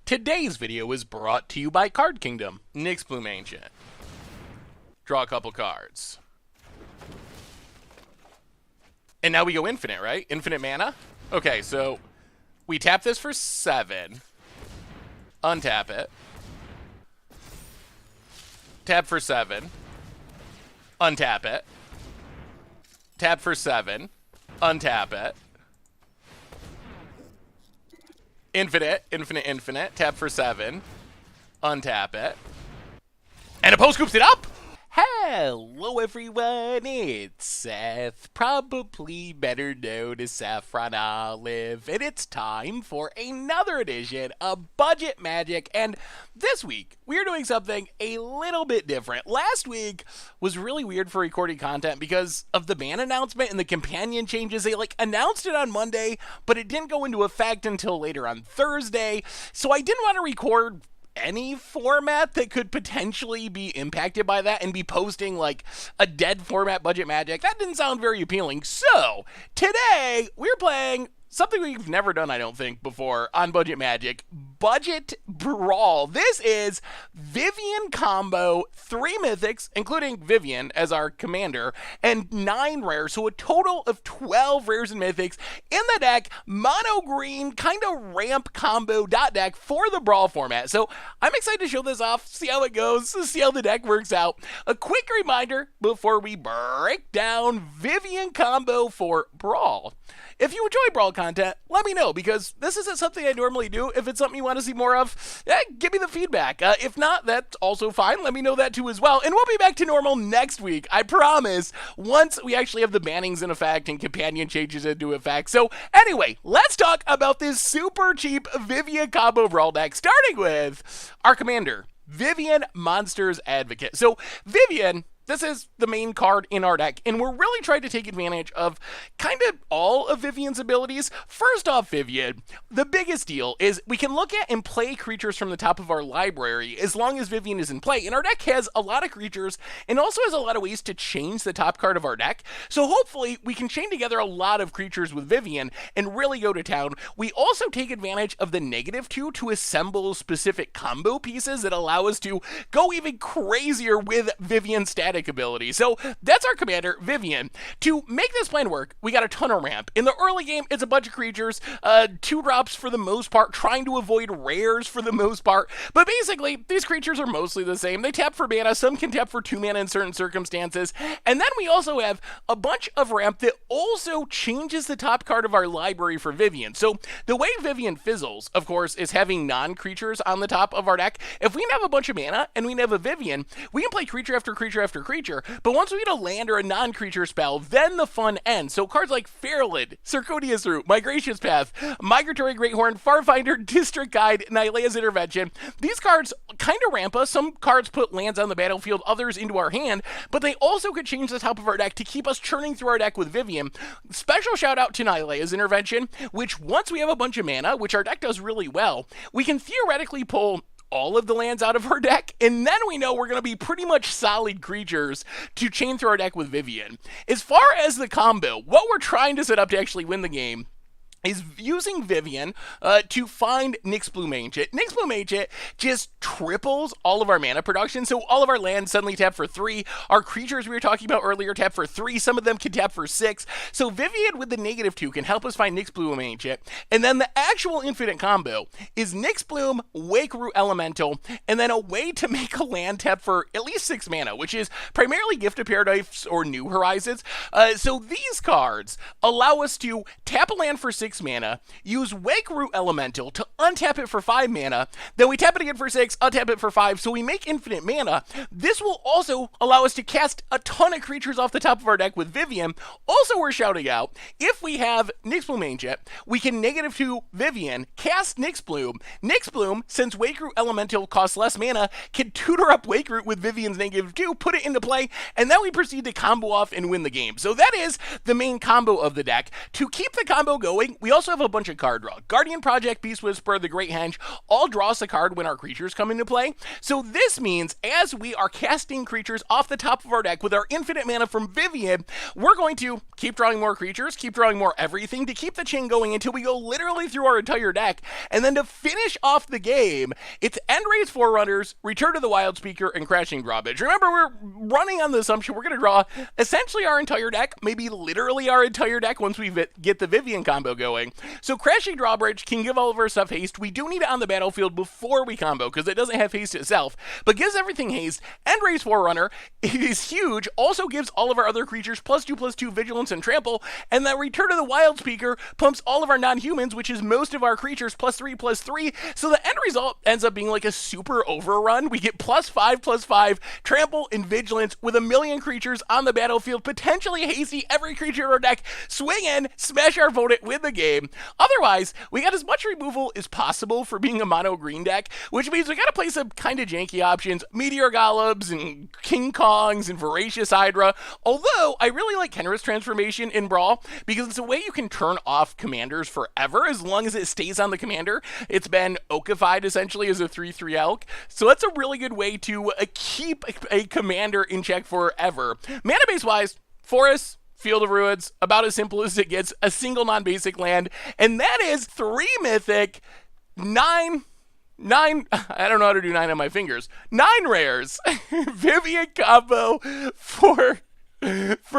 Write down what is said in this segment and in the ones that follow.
Today's video is brought to you by Card Kingdom. Nyx Bloom Ancient. Draw a couple cards. And now we go infinite, right? Infinite mana? Okay, so we tap this for 7. Untap it. Tap for 7. Untap it. Tap for 7. Untap it. Infinite, infinite, infinite. Tap for 7. Untap it. And opponent scoops it up! Hello everyone, it's Seth, probably better known as Saffron Olive, and it's time for another edition of Budget Magic, and this week, we're doing something a little bit different. Last week was really weird for recording content because of the ban announcement and the companion changes. They announced it on Monday, but it didn't go into effect until later on Thursday, so I didn't want to record any format that could potentially be impacted by that and be posting a dead format Budget Magic. That didn't sound very appealing. So today we're playing something we've never done, I don't think, before on Budget Magic. Budget Brawl. This is Vivien combo, 3 mythics, including Vivien as our commander, and 9 rares, so a total of 12 rares and mythics in the deck. Mono green, kind of ramp combo deck for the Brawl format. So I'm excited to show this off, see how it goes, see how the deck works out. A quick reminder before we break down Vivien combo for Brawl. If you enjoy Brawl content, let me know, because this isn't something I normally do. If it's something you want to see more of, give me the feedback. If not, that's also fine. Let me know that too as well. And we'll be back to normal next week, I promise, once we actually have the bannings in effect and companion changes into effect. So anyway, let's talk about this super cheap Vivien combo Brawl deck, starting with our commander, Vivien Monsters Advocate. So Vivien, this is the main card in our deck, and we're really trying to take advantage of kind of all of Vivien's abilities. First off, Vivien, the biggest deal is we can look at and play creatures from the top of our library as long as Vivien is in play, and our deck has a lot of creatures and also has a lot of ways to change the top card of our deck, so hopefully we can chain together a lot of creatures with Vivien and really go to town. We also take advantage of the -2 to assemble specific combo pieces that allow us to go even crazier with Vivien's static ability. So that's our commander, Vivien. To make this plan work, we got a ton of ramp. In the early game, it's a bunch of creatures, 2 drops for the most part, trying to avoid rares for the most part. But basically, these creatures are mostly the same. They tap for mana. Some can tap for 2 mana in certain circumstances. And then we also have a bunch of ramp that also changes the top card of our library for Vivien. So the way Vivien fizzles, of course, is having non-creatures on the top of our deck. If we have a bunch of mana and we have a Vivien, we can play creature after creature after creature, but once we get a land or a non-creature spell, then the fun ends. So cards like Fairlid, Circodius Root, Migration's Path, Migratory Greathorn, Farfinder, District Guide, Nylea's Intervention, these cards kind of ramp us. Some cards put lands on the battlefield, others into our hand, but they also could change the top of our deck to keep us churning through our deck with Vivien. Special shout out to Nylea's Intervention, which once we have a bunch of mana, which our deck does really well, we can theoretically pull all of the lands out of her deck, and then we know we're going to be pretty much solid creatures to chain through our deck with Vivien. As far as the combo, what we're trying to set up to actually win the game is using Vivien to find Nyx Bloom Ancient. Nyx Bloom Ancient just triples all of our mana production, so all of our lands suddenly tap for 3. Our creatures we were talking about earlier tap for 3. Some of them can tap for 6. So Vivien with the -2 can help us find Nyx Bloom Ancient. And then the actual infinite combo is Nyx Bloom, Wake Root Elemental, and then a way to make a land tap for at least 6 mana, which is primarily Gift of Paradise or New Horizons. So these cards allow us to tap a land for 6 mana, use Wake Root Elemental to untap it for 5 mana, then we tap it again for 6, untap it for 5, so we make infinite mana. This will also allow us to cast a ton of creatures off the top of our deck with Vivien. Also, we're shouting out, if we have Nyx Bloom Ancient, we can -2 Vivien, cast Nyx Bloom. Nyx Bloom, since Wake Root Elemental costs less mana, can tutor up Wake Root with Vivien's -2, put it into play, and then we proceed to combo off and win the game. So that is the main combo of the deck. To keep the combo going, we also have a bunch of card draw. Guardian Project, Beast Whisperer, the Great Henge, all draw us a card when our creatures come into play. So this means as we are casting creatures off the top of our deck with our infinite mana from Vivien, we're going to keep drawing more creatures, keep drawing more everything to keep the chain going until we go literally through our entire deck. And then to finish off the game, it's End-Raze Forerunners, Return to the Wild Speaker, and Crashing Drawbridge. Remember, we're running on the assumption we're going to draw essentially our entire deck, maybe literally our entire deck once we get the Vivien combo going. So Crashing Drawbridge can give all of our stuff haste. We do need it on the battlefield before we combo because it doesn't have haste itself, but gives everything haste. End-Raze Forerunner is huge, also gives all of our other creatures +2/+2 vigilance and trample, and that Return to the Wild Speaker pumps all of our non-humans, which is most of our creatures, +3/+3, so the end result ends up being like a super overrun. We get +5/+5 trample and vigilance with a million creatures on the battlefield, potentially hasty every creature in our deck, swing in, smash our opponent, win the game. Otherwise, we got as much removal as possible for being a mono green deck, which means we gotta play some kind of janky options, Meteor Golems and King Kongs and Voracious Hydra, although I really like Kenra's transformation in Brawl because it's a way you can turn off commanders forever as long as it stays on the commander. It's been oakified essentially as a 3/3 elk, so that's a really good way to keep a commander in check forever. Mana base wise, Forest, Field of Ruins, about as simple as it gets, a single non-basic land, and that is 3 Mythic, 9, I don't know how to do 9 on my fingers, 9 rares, Vivien combo for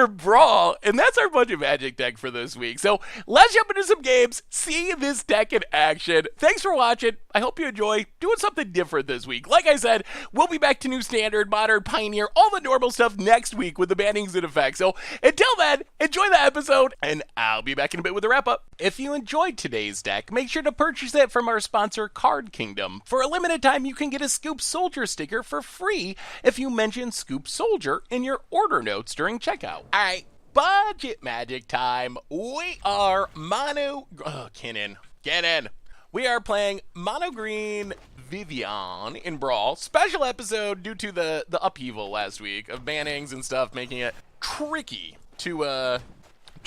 Brawl, and that's our budget magic deck for this week. So let's jump into some games, see this deck in action. Thanks for watching. I hope you enjoy doing something different this week. Like I said, we'll be back to New Standard, Modern, Pioneer, all the normal stuff next week with the bannings in effect. So until then, enjoy the episode, and I'll be back in a bit with a wrap-up. If you enjoyed today's deck, make sure to purchase it from our sponsor, Card Kingdom. For a limited time, you can get a Scoop Soldier sticker for free if you mention Scoop Soldier in your order notes during checkout. Alright, budget magic time. We are Kinnan, get in. We are playing mono green Vivien in Brawl. Special episode due to the upheaval last week of bannings and stuff, making it tricky to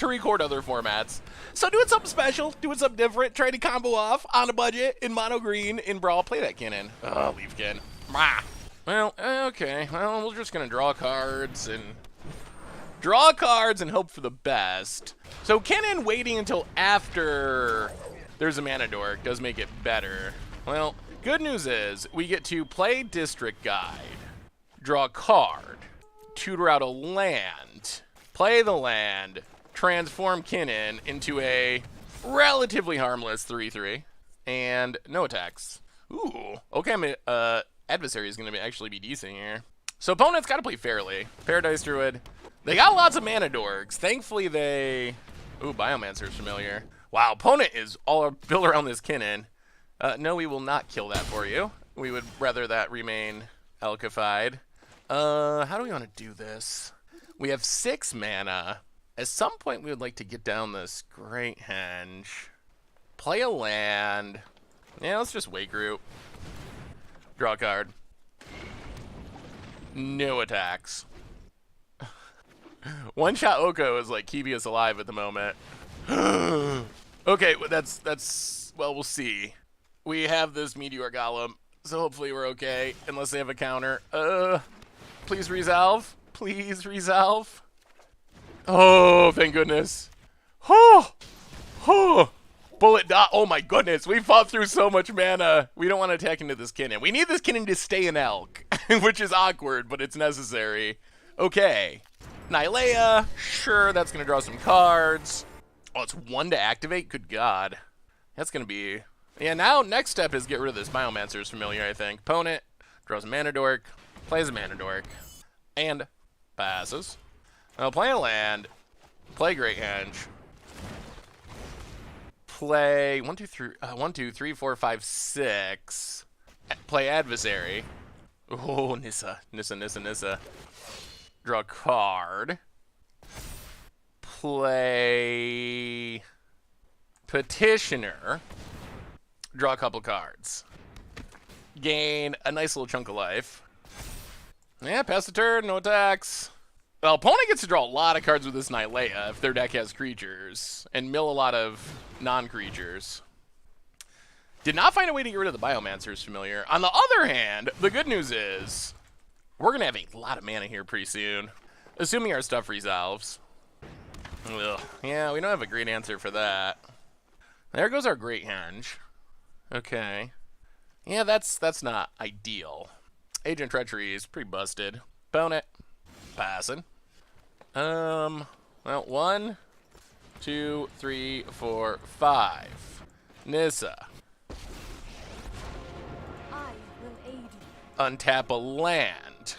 record other formats. So doing something special, doing something different, trying to combo off on a budget in mono green in Brawl. Play that Kinnan. Oh, leave Kin. Well, okay. Well, we're just gonna draw cards and hope for the best. So Kinnan waiting until after there's a mana dork does make it better. Well, good news is we get to play District Guide, draw a card, tutor out a land, play the land, transform Kinnan into a relatively harmless 3/3, and no attacks. Ooh, okay, adversary is going to actually be decent here. So opponent's got to play fairly. Paradise Druid. They got lots of mana dorks. Thankfully they... Ooh, Biomancer's familiar. Wow, opponent is all built around this Kinnan. No, we will not kill that for you. We would rather that remain alkified. How do we want to do this? We have 6 mana. At some point we would like to get down this Great Henge. Play a land. Yeah, let's just wait group. Draw a card. No attacks. One shot Oko is like keeping us alive at the moment. Okay, that's well, we'll see. We have this Meteor Golem, so hopefully we're okay, unless they have a counter. Please resolve. Please resolve. Oh, thank goodness. Oh, bullet dot. Oh my goodness, we fought through so much mana. We don't want to attack into this Kinnan. We need this Kinnan to stay an elk, which is awkward, but it's necessary. Okay. Nylea, sure, that's going to draw some cards. Oh, it's 1 to activate? Good God. That's going to be... Yeah, now next step is get rid of this Biomancer's familiar, I think. Opponent draws a mana dork, plays a mana dork, and passes. I'll play a land, play Great Henge, play 1, 2, 3, 4, 5, 6, play adversary. Oh, Nissa. Draw a card. Play Petitioner. Draw a couple cards. Gain a nice little chunk of life. Yeah, pass the turn, no attacks. Well, opponent gets to draw a lot of cards with this Nylea if their deck has creatures, and mill a lot of non-creatures. Did not find a way to get rid of the Biomancer's Familiar. On the other hand, the good news is we're going to have a lot of mana here pretty soon, assuming our stuff resolves. Ugh. Yeah, we don't have a great answer for that. There goes our Great Henge. Okay. Yeah, that's not ideal. Agent Treachery is pretty busted. Opponent. Passing. Well, 1, 2, 3, 4, 5. Nissa. I will aid you. Untap a land.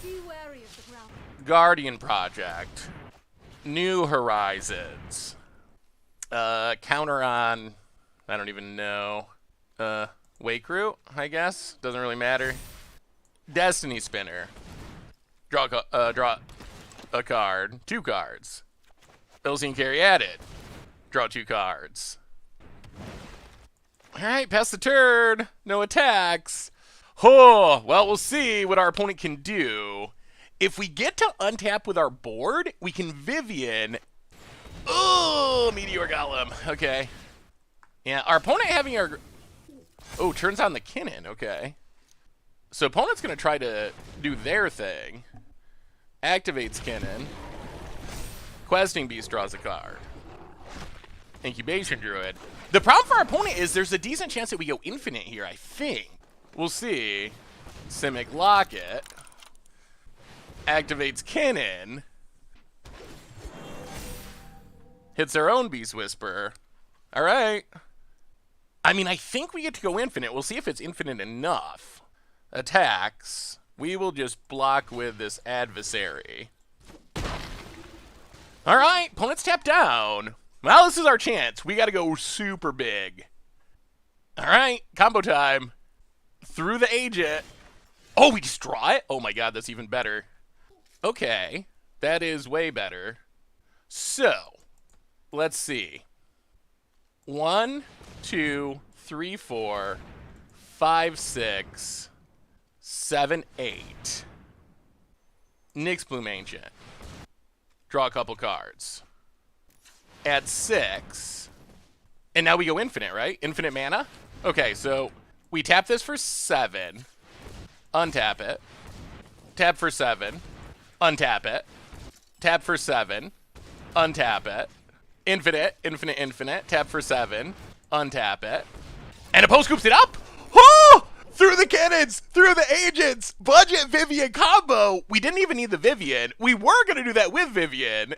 Be wary of the ground. Guardian Project. New Horizons. Counter on, I don't even know. Wake Root, I guess. Doesn't really matter. Destiny Spinner. Draw a card. 2 cards. Philistine Carry added. Draw 2 cards. Alright, pass the turn. No attacks. Oh, well, we'll see what our opponent can do. If we get to untap with our board, we can Vivien. Oh, Meteor Golem. Okay. Yeah, our opponent having our... Oh, turns on the Kinnan. Okay. So opponent's going to try to do their thing. Activates Kinnan. Questing Beast draws a card. Incubation Druid. The problem for our opponent is there's a decent chance that we go infinite here, I think. We'll see. Simic Locket. Activates Kinnan. Hits our own Beast Whisperer. Alright. I mean, I think we get to go infinite. We'll see if it's infinite enough. Attacks. We will just block with this adversary. Alright, opponent's tapped down. Well, this is our chance. We gotta go super big. Alright, combo time. Through the agent. Oh, we just draw it? Oh my god, that's even better. Okay, that is way better. So, let's see. 1, 2, 3, 4, 5, 6, 7, 8. Nyx Bloom Ancient. Draw a couple cards. Add 6. And now we go infinite, right? Infinite mana? Okay, so we tap this for 7. Untap it. Tap for 7. Untap it. Tap for 7. Untap it. Infinite, infinite, infinite. Tap for 7. Untap it. And opponent scoops it up! Oh! Through the cannons! Through the agents! Budget Vivien combo! We didn't even need the Vivien. We were going to do that with Vivien.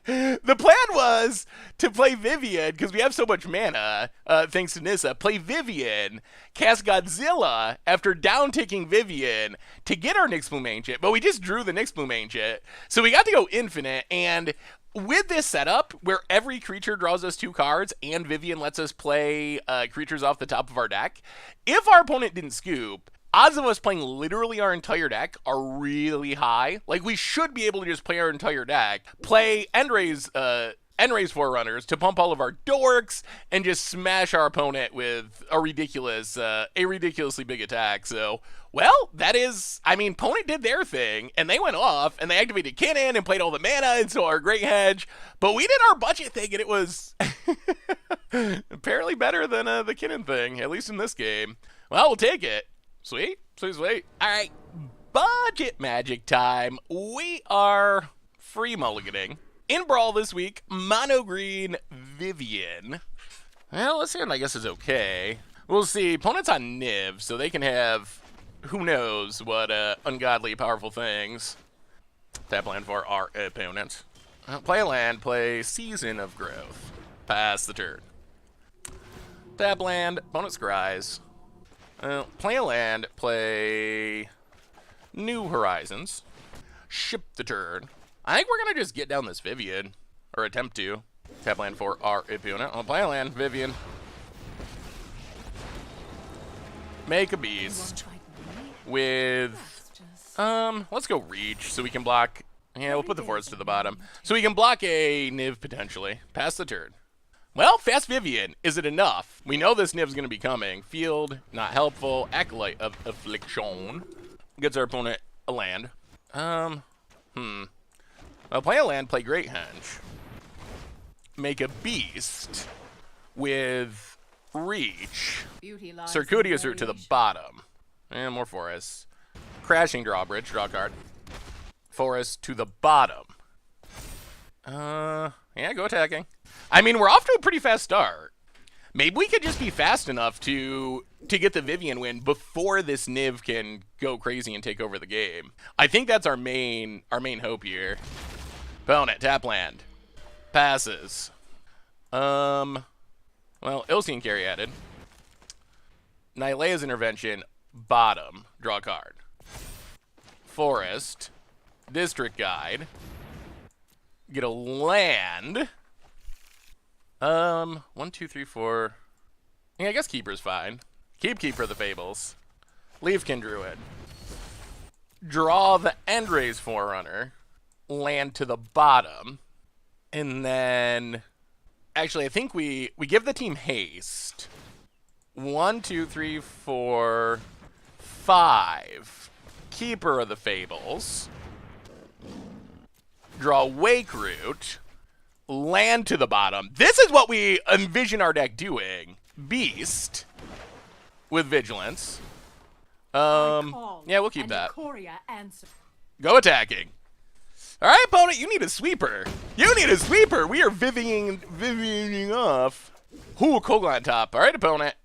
The plan was to play Vivien, because we have so much mana, thanks to Nissa, play Vivien, cast Godzilla after down-ticking Vivien to get our Nyx Bloom Ancient, but we just drew the Nyx Bloom Ancient. So we got to go infinite, and with this setup, where every creature draws us 2 cards and Vivien lets us play creatures off the top of our deck, if our opponent didn't scoop, odds of us playing literally our entire deck are really high. Like, we should be able to just play our entire deck, play Endray's Forerunners to pump all of our dorks, and just smash our opponent with a ridiculously big attack. So, well, that is, I mean, opponent did their thing, and they went off, and they activated Kinnan and played all the mana, and so our Great Hedge, but we did our budget thing, and it was apparently better than the Kinnan thing, at least in this game. Well, we'll take it. Sweet, sweet, sweet. All right, budget magic time. We are free mulliganing. In Brawl this week, mono green Vivien. Well, this hand I guess is okay. We'll see. Opponent's on Niv, so they can have who knows what ungodly powerful things. Tap land for our opponent. Play a land, play Season of Growth. Pass the turn. Tap land, opponent scries. Play a land, play New Horizons. Ship the turn. I think we're going to just get down this Vivien, or attempt to. Tap land for our opponent. I'll play a land, Vivien. Make a beast. With, let's go Reach, so we can block, yeah, we'll put the forest to the bottom. So we can block a Niv, potentially. Pass the turn. Well, Fast Vivien, is it enough? We know this Niv's going to be coming. Field, not helpful. Acolyte of Affliction. Gets our opponent a land. Well, play a land, play Great Henge. Make a beast with reach. Circuitous route to the bottom. And more forests. Crashing drawbridge, draw a card. Forest to the bottom. Yeah, go attacking. I mean, we're off to a pretty fast start. Maybe we could just be fast enough to get the Vivien win before this Niv can go crazy and take over the game. I think that's our main hope here. Opponent, tap land. Passes. Well, Ilsean carry added. Nylea's intervention, bottom, draw a card. Forest, district guide. Get a land. 1, 2, 3, 4. Yeah, I guess Keeper's fine. Keep Keeper of the Fables. Leafkin Druid. Draw the Endray's Forerunner. Land to the bottom. And then... Actually, I think we give the team haste. 1, 2, 3, 4, 5. Keeper of the Fables. Draw Wake Root. Land to the bottom. This is what we envision our deck doing. Beast. With Vigilance. Yeah, we'll keep that. Go attacking. All right, opponent, you need a sweeper. You need a sweeper. We are Viviening off. Ooh, Kogla on top. All right, opponent.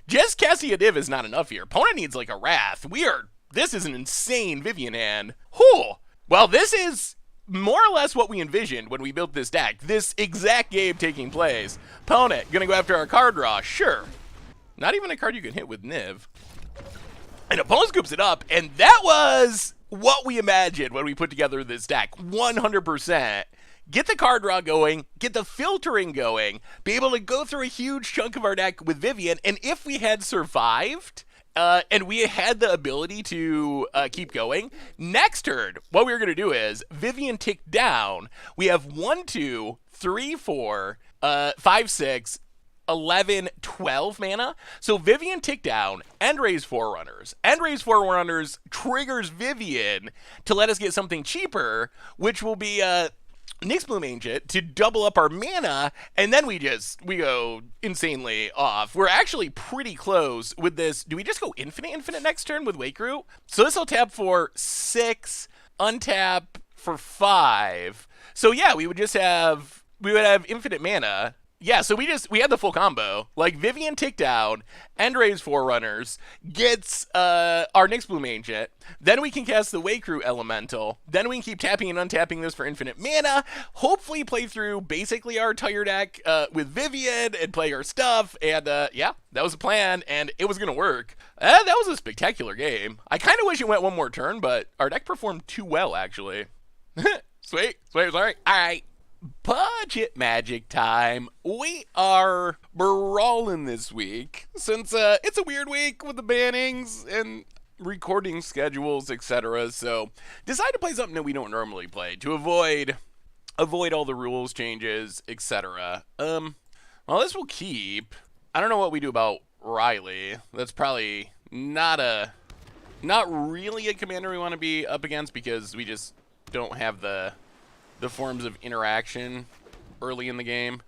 Just casting a div is not enough here. Opponent needs like a Wrath. This is an insane Vivien hand. Ooh. Well, this is more or less what we envisioned when we built this deck. This exact game taking place. Opponent, gonna go after our card draw. Sure. Not even a card you can hit with Niv. And opponent scoops it up, and that was what we imagined when we put together this deck. 100%. Get the card draw going, get the filtering going, be able to go through a huge chunk of our deck with Vivien, and if we had survived, and we had the ability to keep going, next turn, what we were going to do is, Vivien tick down, we have 1, 2, 3, 4, 5, 6, 11, 12 mana. So Vivien tick down, Endray's Forerunners. Endray's Forerunners triggers Vivien to let us get something cheaper, which will be Nyxbloom Ancient to double up our mana, and then we go insanely off. We're actually pretty close with this. Do we just go infinite next turn with Wake Root? So this will tap for 6, untap for 5. So yeah, we would have infinite mana. Yeah, so we had the full combo. Like, Vivien tick down, Endray's Forerunners, gets our Nyxbloom Ancient, then we can cast the Wake Root Elemental, then we can keep tapping and untapping this for infinite mana, hopefully play through basically our entire deck with Vivien and play our stuff, and yeah, that was the plan, and it was going to work. That was a spectacular game. I kind of wish it went one more turn, but our deck performed too well, actually. Sweet, sorry. All right. Budget magic time. We are brawling this week since it's a weird week with the bannings and recording schedules, etc. So decide to play something that we don't normally play to avoid all the rules changes, etc. Well, this will keep. I don't know what we do about Riley. That's probably not really a commander we want to be up against because we just don't have the forms of interaction early in the game.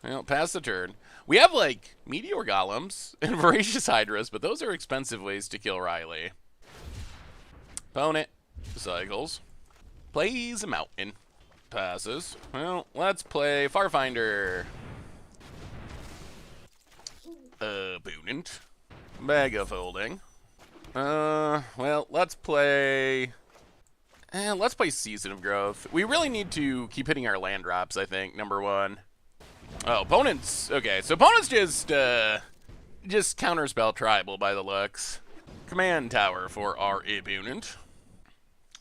Well, pass the turn. We have, like, Meteor Golems and Voracious Hydras, but those are expensive ways to kill Riley. Opponent cycles. Plays a mountain. Passes. Well, let's play Farfinder. Opponent. Bag of Holding. Well, let's play Season of Growth. We really need to keep hitting our land drops, I think, number one. Oh, opponents. Okay, so opponents just counterspell tribal by the looks. Command tower for our opponent.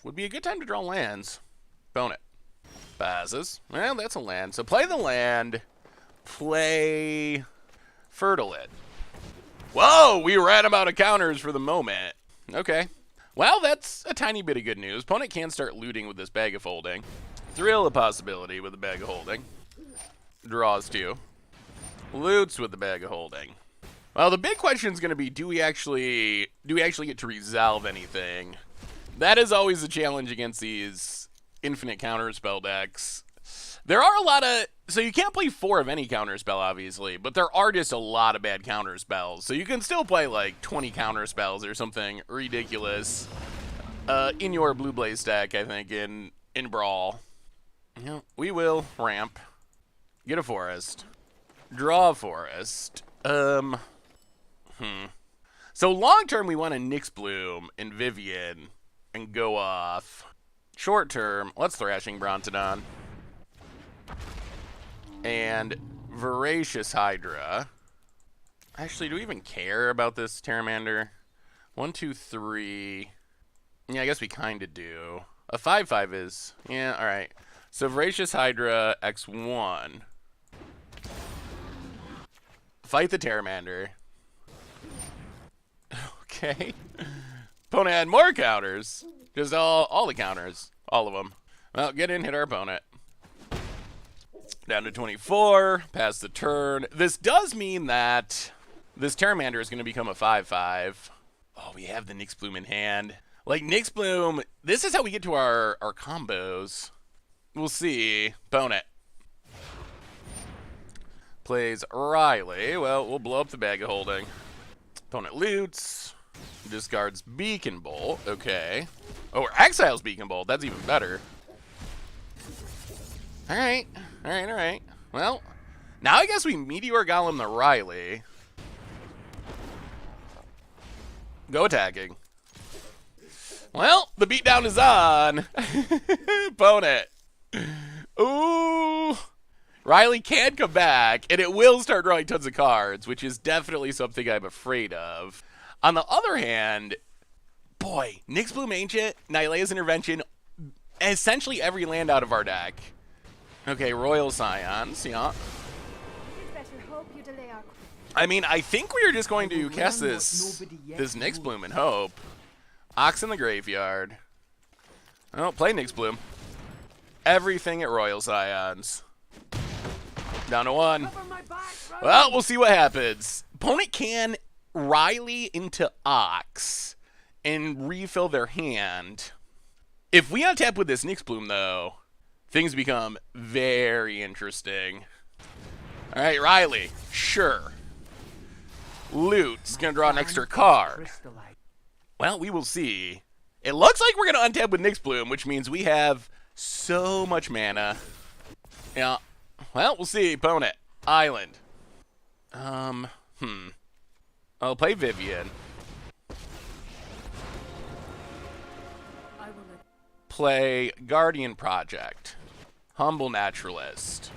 Would be a good time to draw lands. Opponent. Passes. Well, that's a land. So play the land. Play Fertilid. Whoa, we ran out of counters for the moment. Okay. Well, that's a tiny bit of good news. Opponent can start looting with this Bag of Holding. Thrill a possibility with the Bag of Holding. Draws 2. Loots with the Bag of Holding. Well, the big question is going to be, do we actually get to resolve anything? That is always a challenge against these infinite counterspell decks. There are a lot of... So you can't play 4 of any counterspell, obviously, but there are just a lot of bad counterspells. So you can still play like 20 counterspells or something ridiculous in your Blue Blaze deck, I think, in Brawl. Yeah, we will ramp. Get a forest. Draw a forest. So long term, we want a Nyx Bloom and Vivien and go off. Short term, let's Thrashing Brontodon. And Voracious Hydra. Actually, do we even care about this Pteramander? 1, 2, 3. Yeah, I guess we kind of do. A 5/5 is... Yeah, alright. So Voracious Hydra X1. Fight the Pteramander. Okay. Opponent had more counters. Just all the counters. All of them. Well, get in, hit our opponent. Down to 24. Pass the turn. This does mean that this Pteramander is going to become a 5/5. Oh, we have the Nyx Bloom in hand. Like, Nyx Bloom, this is how we get to our combos. We'll see. Opponent plays Riley. Well, we'll blow up the bag of holding. Opponent loots. Discards Beacon Bolt. Okay. Oh, or exiles Beacon Bolt. That's even better. Alright. Alright. Well, now I guess we Meteor Golem the Riley. Go attacking. Well, the beatdown is on. Opponent. Ooh. Riley can come back, and it will start drawing tons of cards, which is definitely something I'm afraid of. On the other hand, boy, Nyx Bloom Ancient, Nylea's Intervention, essentially every land out of our deck. Okay, Royal Scions, yeah. I mean, I think we are just going to cast this Nyx Bloom and hope. Ox in the graveyard. Oh, play Nyx Bloom. Everything at Royal Scions. Down to 1. Well, we'll see what happens. Opponent can Riley into Ox and refill their hand. If we untap with this Nyx Bloom, though, things become very interesting. All right, Riley. Sure. Loot's going to draw an extra card. Well, we will see. It looks like we're going to untap with Nyx Bloom, which means we have so much mana. Yeah. Well, we'll see. Opponent. Island. I'll play Vivien. Play Guardian Project. Humble Naturalist.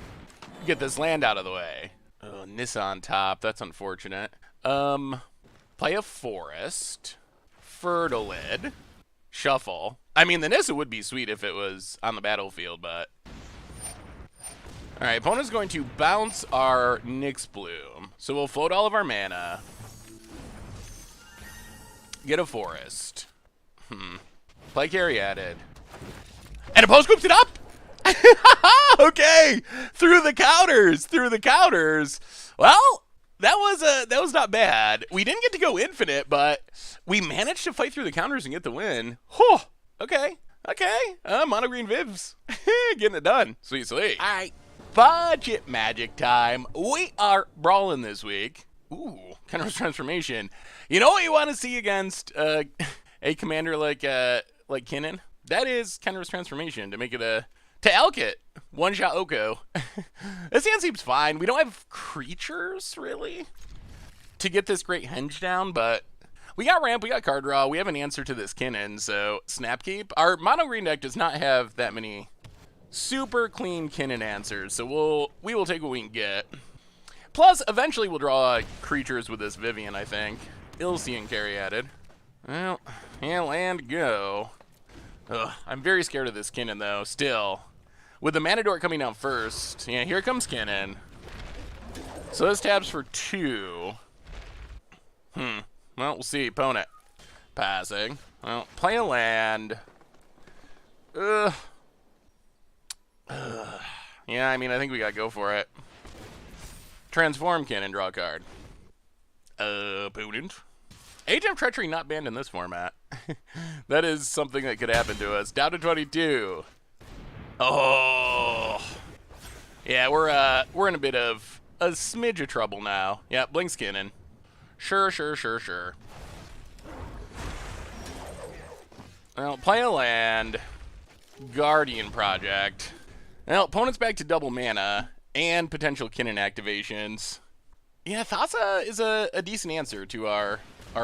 Get this land out of the way. Oh, Nissa on top. That's unfortunate. Play a Forest. Fertilid. Shuffle. I mean, the Nissa would be sweet if it was on the battlefield, but... Alright, opponent's going to bounce our Nyx Bloom. So we'll float all of our mana. Get a Forest. Play Caryatid. And opponent scoops it up! Okay! Through the counters! Well, that was not bad. We didn't get to go infinite, but we managed to fight through the counters and get the win. Whew! Okay. Mono green Vivs. Getting it done. Sweet. Alright. Budget Magic time. We are brawling this week. Ooh, Kenra's Transformation. You know what you want to see against a commander like Kinnan? That is Kenra's Transformation to make it to Alkit. One-shot Oko. This hand seems fine. We don't have creatures, really, to get this great henge down, but we got ramp, we got card draw, we have an answer to this Kinnan, so Snapkeep. Our mono green deck does not have that many super clean Kinnan answers, so we will take what we can get. Plus, eventually we'll draw creatures with this Vivien, I think. Ilse and Caryatid. Well, yeah, land go. Ugh, I'm very scared of this Kinnan, though, still. With the Manador coming down first, yeah, here comes Kinnan. So this tabs for 2. Well, we'll see. Opponent. Passing. Well, play a land. Yeah, I mean, I think we gotta go for it. Transform Kinnan, draw a card. Opponent. Age of Treachery not banned in this format. That is something that could happen to us. Down to 22. Oh. Yeah, we're in a bit of a smidge of trouble now. Yeah, Blink's Kinnan. Sure. Well, play a land. Guardian Project. Well, opponent's back to double mana and potential Kinnan activations. Yeah, Thassa is a decent answer to our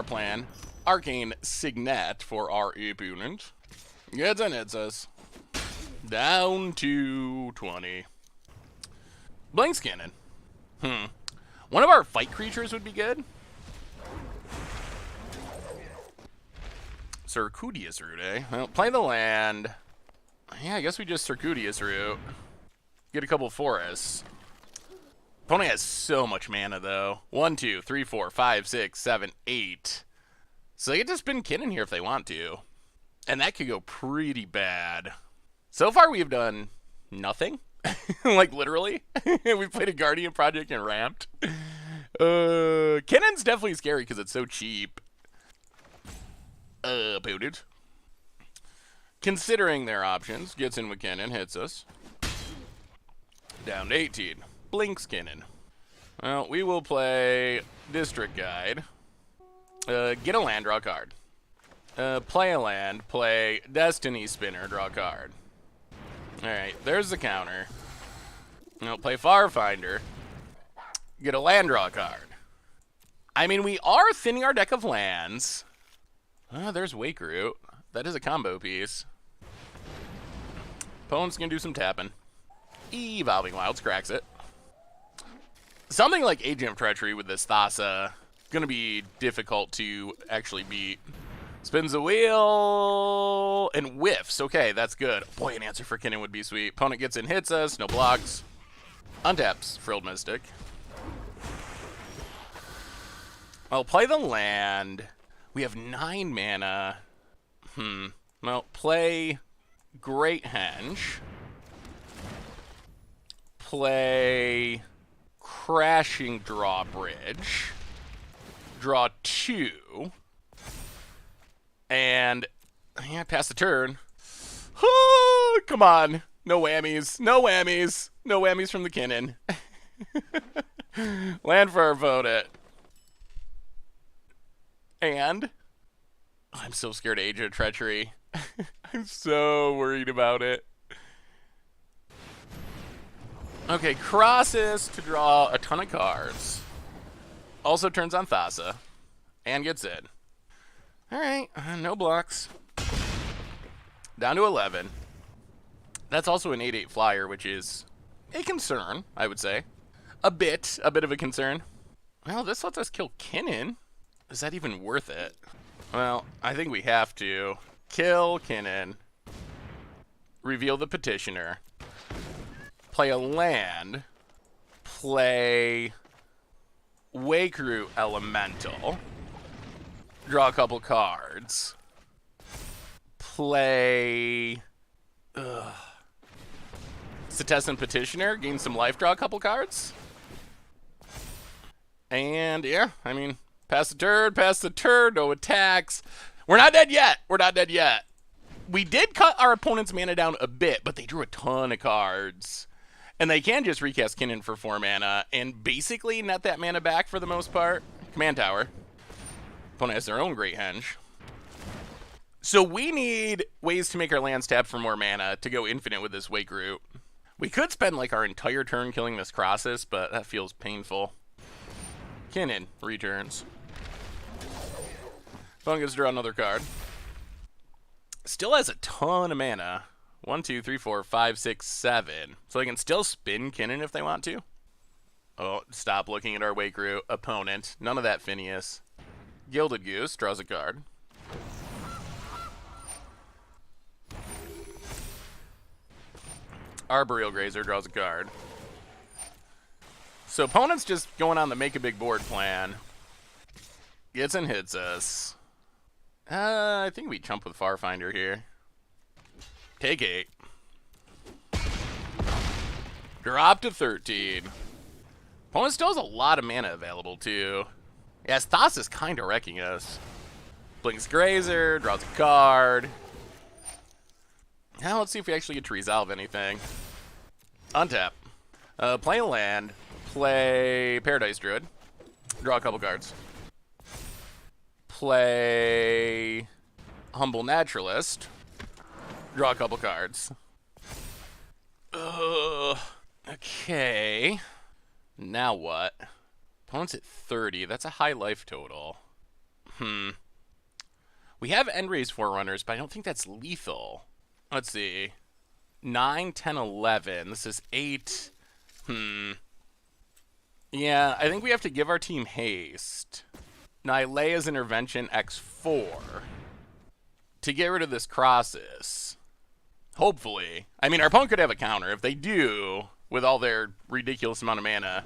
plan. Arcane Signet for our opponent. Gets and hits us. Down to 20. Blink's Kinnan. One of our fight creatures would be good. Circudious Root, eh? Well, play the land. Yeah, I guess we just Circudious Root. Get a couple forests. Opponent has so much mana, though. 1, 2, 3, 4, 5, 6, 7, 8. So they get to spin Kinnan here if they want to. And that could go pretty bad. So far, we've done nothing. Like, literally. We played a Guardian Project and ramped. Kinnan's definitely scary because it's so cheap. Booted. Considering their options, gets in with Kinnan, hits us. Down to 18. Blinks Kinnan. Well, we will play District Guide. Get a land, draw a card. Play a land, play Destiny Spinner, draw a card. Alright, there's the counter. We'll play Farfinder. Get a land, draw a card. I mean, we are thinning our deck of lands. There's Wake Root. That is a combo piece. Opponent's gonna do some tapping. Evolving Wilds cracks it. Something like Agent of Treachery with this Thassa gonna be difficult to actually beat. Spins the wheel and whiffs. Okay, that's good. Boy, an answer for Kinnan would be sweet. Opponent gets in, hits us, no blocks. Untaps Frilled Mystic. I'll play the land. We have 9 mana. Well, play Great Henge. Play Crashing Drawbridge. Draw 2. And, yeah, pass the turn. Come on. No whammies. No whammies. No whammies from the Kinnan. Land for our opponent. And I'm so scared of Agent of Treachery. I'm so worried about it. Okay, crosses to draw a ton of cards. Also turns on Thassa. And gets in. Alright, no blocks. Down to 11. That's also an 8/8 flyer, which is a concern, I would say. A bit of a concern. Well, this lets us kill Kinnan. Is that even worth it? Well, I think we have to. Kill Kinnan. Reveal the Petitioner. Play a land. Play Wake Root Elemental. Draw a couple cards. Play Setessan Petitioner. Gain some life, draw a couple cards. And yeah, I mean, pass the turn, no attacks. We're not dead yet. We're not dead yet. We did cut our opponent's mana down a bit, but they drew a ton of cards. And they can just recast Kinnan for 4 mana and basically net that mana back for the most part. Command Tower. Opponent has their own Great Henge. So we need ways to make our lands tap for more mana to go infinite with this Wake Root. We could spend like our entire turn killing this Crossus, but that feels painful. Kinnan returns. Opponent gets to draw another card. Still has a ton of mana. 1, 2, 3, 4, 5, 6, 7. So they can still spin Kinnan if they want to. Oh, stop looking at our Wake Root. Opponent. None of that Phineas. Gilded Goose draws a card. Arboreal Grazer draws a card. So opponent's just going on the make a big board plan. Gets and hits us. I think we chump with Farfinder here. Take 8. Drop to 13. Opponent still has a lot of mana available too. Yeah, Thassa is kind of wrecking us. Blinks Grazer, draws a card. Now let's see if we actually get to resolve anything. Untap. Play a land. Play Paradise Druid. Draw a couple cards. Play Humble Naturalist. Draw a couple cards. Okay. Now what? Opponent's at 30. That's a high life total. We have Endray's Forerunners, but I don't think that's lethal. Let's see. 9, 10, 11. This is 8. Yeah, I think we have to give our team haste. Nylea's Intervention X4. To get rid of this Crossus. Hopefully. I mean, our opponent could have a counter. If they do, with all their ridiculous amount of mana.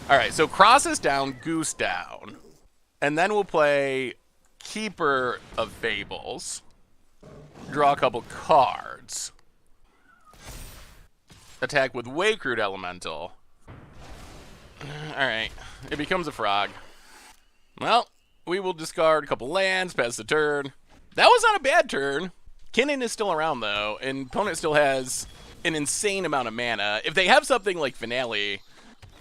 Alright, so Crossus down, Goose down. And then we'll play Keeper of Fables. Draw a couple cards. Attack with Wakeroot Elemental. Alright, it becomes a frog. Well, we will discard a couple lands, pass the turn. That was not a bad turn. Kinnan is still around, though, and opponent still has an insane amount of mana. If they have something like Finale,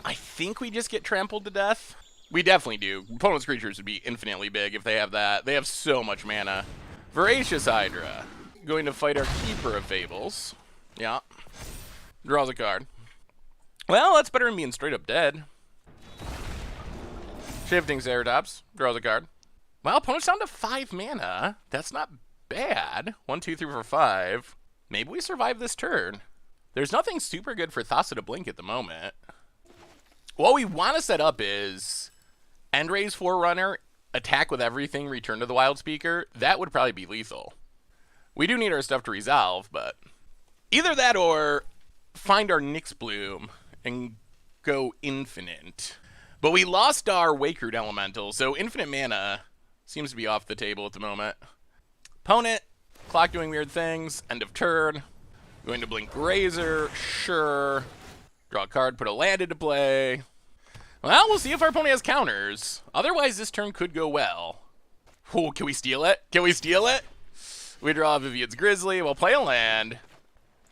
I think we just get trampled to death. We definitely do. Opponent's creatures would be infinitely big if they have that. They have so much mana. Voracious Hydra. Going to fight our Keeper of Fables. Yeah. Draws a card. Well, that's better than being straight up dead. Shifting Ceratops. Draws a card. Well, opponent's down to 5 mana. That's not bad. 1, 2, 3, 4, 5. Maybe we survive this turn. There's nothing super good for Thassa to blink at the moment. What we want to set up is Endray's Forerunner, attack with everything, return to the Wild Speaker. That would probably be lethal. We do need our stuff to resolve, but either that or find our Nyx Bloom and go infinite. But we lost our Wakeroot Elemental, so infinite mana seems to be off the table at the moment. Opponent, clock doing weird things, end of turn. Going to blink Grazer, sure. Draw a card, put a land into play. Well, we'll see if our opponent has counters. Otherwise, this turn could go well. Oh, can we steal it? Can we steal it? We draw Vivien's Grizzly, we'll play a land.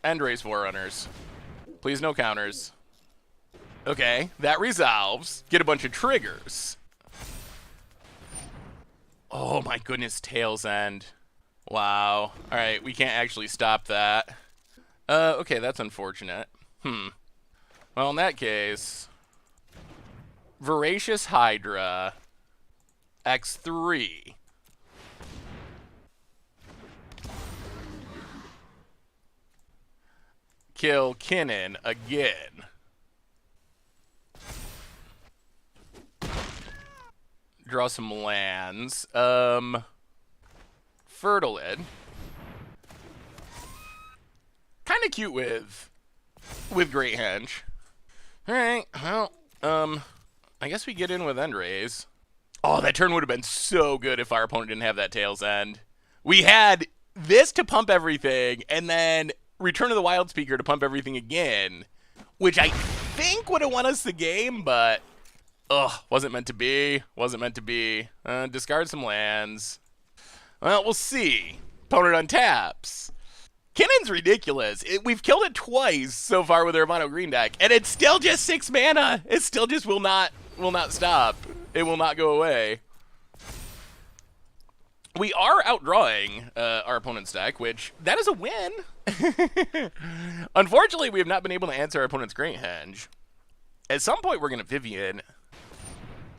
Endray's Forerunners. Please no counters. Okay, that resolves. Get a bunch of triggers. Oh my goodness, Tail's End. Wow. Alright, we can't actually stop that. Okay, that's unfortunate. Well, in that case, Voracious Hydra, X3. Kill Kinnan again. Draw some lands. Fertilid. Kind of cute with Great Henge. Alright, well, I guess we get in with Endray's. Oh, that turn would have been so good if our opponent didn't have that Tail's End. We had this to pump everything, and then Return to the Wild Speaker to pump everything again, which I think would have won us the game, but wasn't meant to be. Wasn't meant to be. Discard some lands. Well, we'll see. Opponent untaps. Kinnan's ridiculous. We've killed it twice so far with our mono green deck, and it's still just 6 mana. It still just will not stop. It will not go away. We are outdrawing our opponent's deck, which that is a win. Unfortunately, we have not been able to answer our opponent's Great Henge. At some point, we're going to Vivien.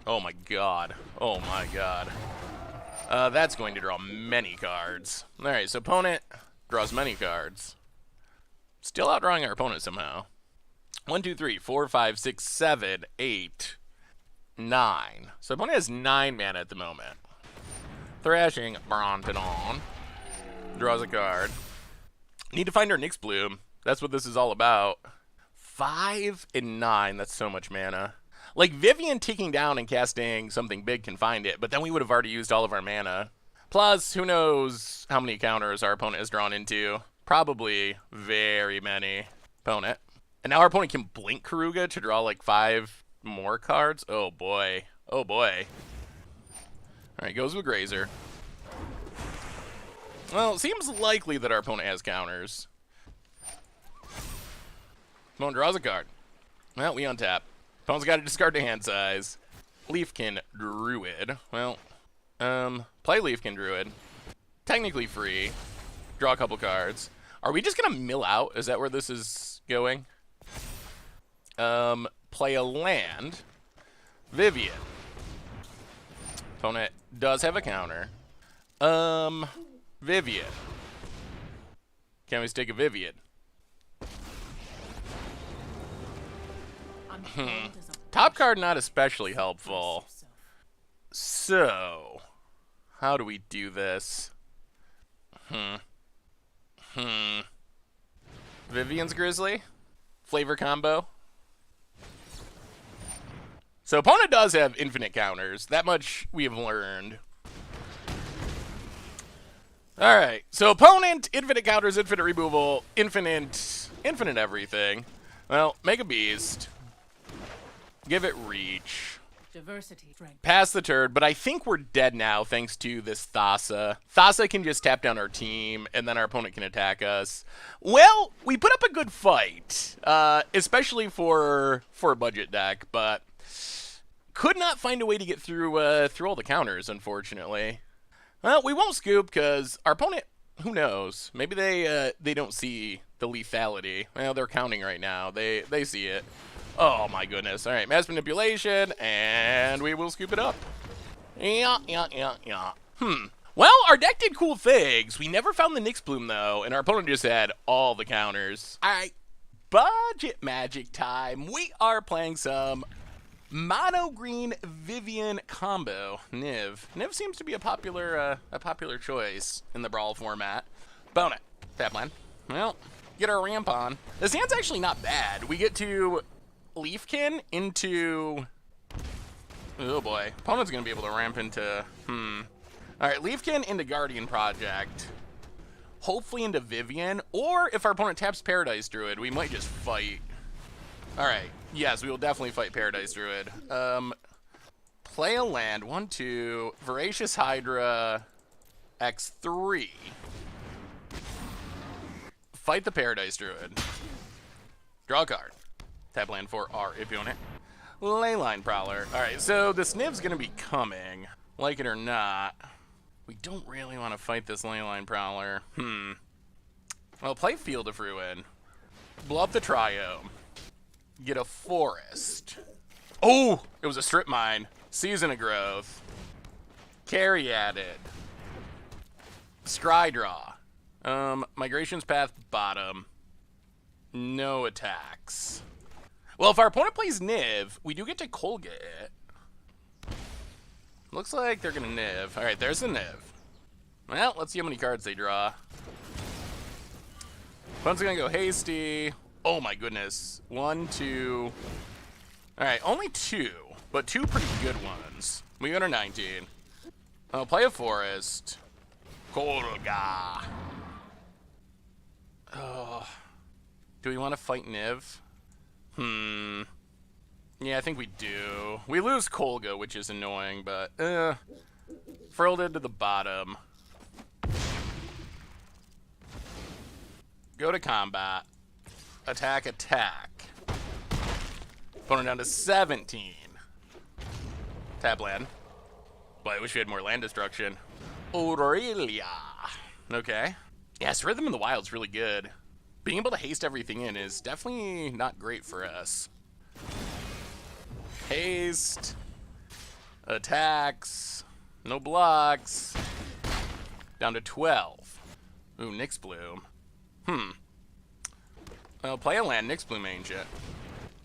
Oh my god. Oh my god. That's going to draw many cards. Alright, so opponent draws many cards. Still outdrawing our opponent somehow. 1, 2, 3, 4, 5, 6, 7, 8, 9. So opponent has 9 mana at the moment. Thrashing Brontonon. Draws a card. Need to find our Nyx Bloom. That's what this is all about. 5 and 9. That's so much mana. Like, Vivien ticking down and casting something big can find it, but then we would have already used all of our mana. Plus, who knows how many counters our opponent is drawn into. Probably very many. Opponent. And now our opponent can blink Karuga to draw like 5 more cards. Oh boy. Oh boy. Alright, goes with Grazer. Well, it seems likely that our opponent has counters. Opponent draws a card. Well, we untap. Opponent's got to discard to hand size. Leafkin Druid. Well, play Leafkin Druid. Technically free. Draw a couple cards. Are we just gonna mill out? Is that where this is going? Play a land. Vivien. Opponent does have a counter. Vivien. Can we stick a Vivien? Top card not especially helpful. So, how do we do this? Vivien's Grizzly? Flavor combo? So opponent does have infinite counters. That much we have learned. Alright, so opponent, infinite counters, infinite removal, infinite everything. Well, make a beast. Give it reach. Diversity. Strength. Pass the turn, but I think we're dead now thanks to this Thassa. Thassa can just tap down our team, and then our opponent can attack us. Well, we put up a good fight, especially for a budget deck, but could not find a way to get through through all the counters, unfortunately. Well, we won't scoop because our opponent, who knows? Maybe they don't see the lethality. Well, they're counting right now. They see it. Oh my goodness. All right, mass manipulation, and we will scoop it up. Yeah. Well, our deck did cool things. We never found the Nyx Bloom, though, and our opponent just had all the counters. All right, budget magic time. We are playing some mono green Vivien combo. Niv seems to be a popular choice in the Brawl format. Bone it. Tap land. Well, get our ramp on. This hand's actually not bad. We get to Leafkin into... Oh boy. Opponent's gonna be able to ramp into... Alright, Leafkin into Guardian Project. Hopefully into Vivien. Or if our opponent taps Paradise Druid, we might just fight. Alright. Yes, we will definitely fight Paradise Druid. Play a land. 1-2. Voracious Hydra. X3. Fight the Paradise Druid. Draw a card. Tap land for our opponent. Leyline Prowler. Alright, so this Niv's gonna be coming. Like it or not. We don't really want to fight this Leyline Prowler. Well, play Field of Ruin. Blow up the Triome. Get a Forest. Oh! It was a Strip Mine. Season of Growth. Carry added. Scry Draw. Migration's Path bottom. No attacks. Well, if our opponent plays Niv, we do get to Colga it. Looks like they're gonna Niv. Alright, there's the Niv. Well, let's see how many cards they draw. Opponent's gonna go Hasty. Oh my goodness. 1, 2. Alright, only 2, but 2 pretty good ones. We got our 19. I'll play a Forest. Colga. Oh. Do we want to fight Niv? Yeah, I think we do. We lose Colga, which is annoying, but Frilled into the bottom. Go to combat. Attack. Opponent down to 17. Tap land. Boy, I wish we had more land destruction. Aurelia. Okay. Yes, Rhythm in the Wild's really good. Being able to haste everything in is definitely not great for us. Haste. Attacks. No blocks. Down to 12. Ooh, Nyx Bloom. Well, play a land, Nyx Bloom Ancient.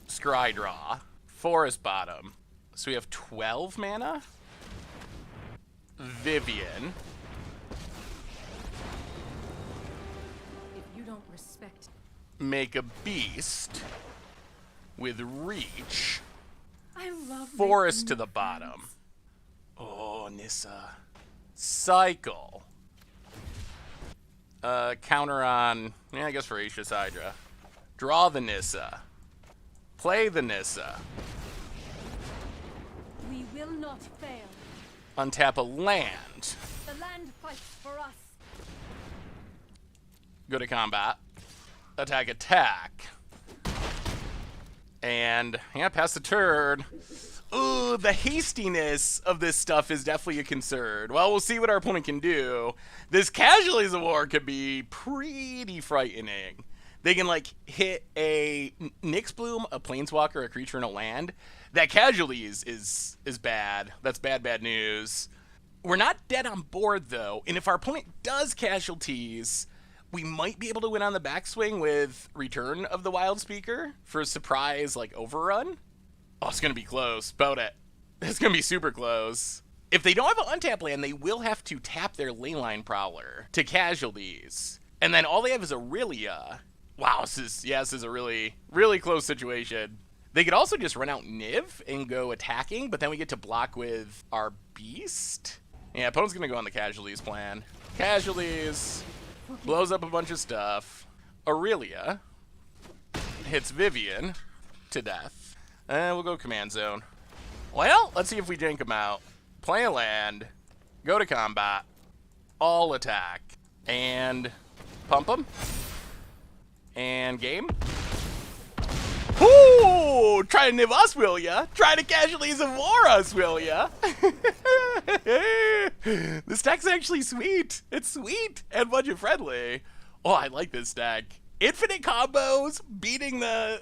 Scry Draw. Forest bottom. So we have 12 mana? Vivien. Respect. Make a beast with reach. I love Forest to the bottom. Oh, Nissa. Cycle. Counter on, I guess Voracious Hydra. Draw the Nissa. Play the Nissa. We will not fail. Untap a land. The land fights for us. Go to combat. Attack. And, yeah, pass the turn. Ooh, the hastiness of this stuff is definitely a concern. Well, we'll see what our opponent can do. This Casualties of War could be pretty frightening. They can, like, hit a Nyx Bloom, a Planeswalker, a creature, and a land. That Casualties is bad. That's bad news. We're not dead on board, though, and if our opponent does Casualties, we might be able to win on the backswing with Return of the Wild Speaker for a surprise, like, overrun. Oh, it's going to be close. Boat it. It's going to be super close. If they don't have an untap land, they will have to tap their Leyline Prowler to Casualties. And then all they have is Aurelia. Wow, this is a really, really close situation. They could also just run out Niv and go attacking, but then we get to block with our Beast. Yeah, opponent's going to go on the Casualties plan. Casualties. Blows up a bunch of stuff. Aurelia hits Vivien to death. And we'll go Command Zone. Well, let's see if we jank him out. Play a land. Go to combat. All attack. And pump him. And game. Ooh! Try to Niv us, will ya? Try to Casualties of War us, will ya? This deck's actually sweet. It's sweet and budget friendly. Oh, I like this deck. Infinite combos, beating the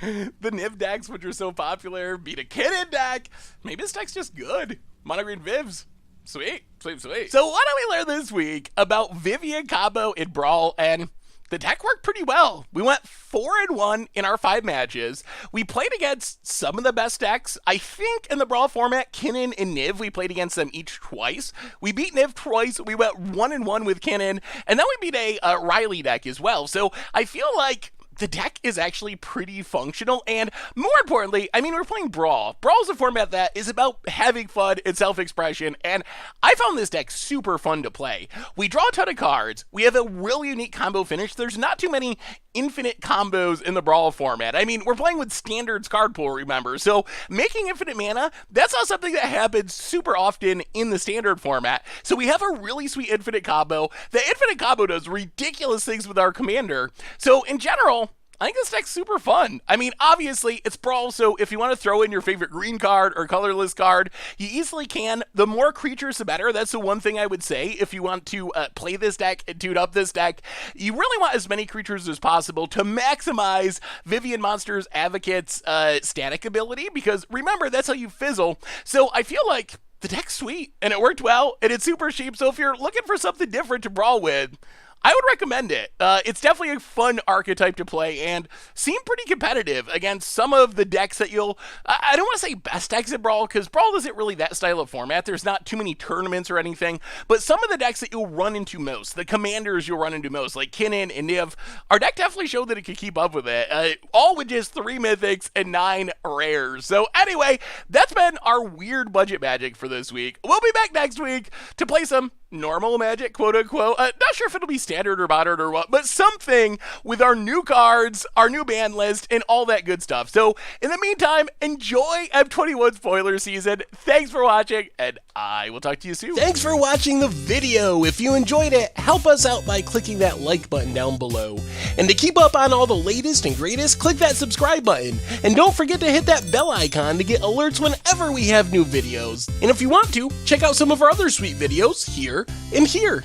the Niv decks, which are so popular. Beat a Kinnan deck. Maybe this deck's just good. Mono green Vivs. Sweet. So what do we learn this week about Vivien combo in Brawl? And the deck worked pretty well. We went 4-1 in our 5 matches. We played against some of the best decks. I think in the Brawl format, Kinnan and Niv, we played against them each twice. We beat Niv twice. We went 1-1 with Kinnan. And then we beat a Riley deck as well. So I feel like the deck is actually pretty functional, and more importantly, I mean, we're playing Brawl. Brawl is a format that is about having fun and self-expression, and I found this deck super fun to play. We draw a ton of cards. We have a really unique combo finish. There's not too many infinite combos in the Brawl format. I mean, we're playing with Standards card pool, remember? So making infinite mana, that's not something that happens super often in the Standard format. So we have a really sweet infinite combo. The infinite combo does ridiculous things with our commander. So in general, I think this deck's super fun. I mean, obviously, it's Brawl, so if you want to throw in your favorite green card or colorless card, you easily can. The more creatures, the better. That's the one thing I would say if you want to play this deck and tune up this deck. You really want as many creatures as possible to maximize Vivien Monster's Advocate's static ability, because remember, that's how you fizzle. So I feel like the deck's sweet, and it worked well, and it's super cheap, so if you're looking for something different to Brawl with, I would recommend it. It's definitely a fun archetype to play and seem pretty competitive against some of the decks that I don't want to say best decks in Brawl, because Brawl isn't really that style of format. There's not too many tournaments or anything, but some of the decks that you'll run into most, the commanders you'll run into most, like Kinnan and Niv, our deck definitely showed that it could keep up with it, all with just 3 mythics and 9 rares. So anyway, that's been our weird budget magic for this week. We'll be back next week to play some normal magic, quote unquote. Not sure if it'll be standard or modern or what, but something with our new cards, our new ban list, and all that good stuff. So in the meantime, enjoy M21 spoiler season. Thanks for watching, and I will talk to you soon. Thanks for watching the video. If you enjoyed it, help us out by clicking that like button down below. And to keep up on all the latest and greatest, click that subscribe button. And don't forget to hit that bell icon to get alerts whenever we have new videos. And if you want to, check out some of our other sweet videos here and here.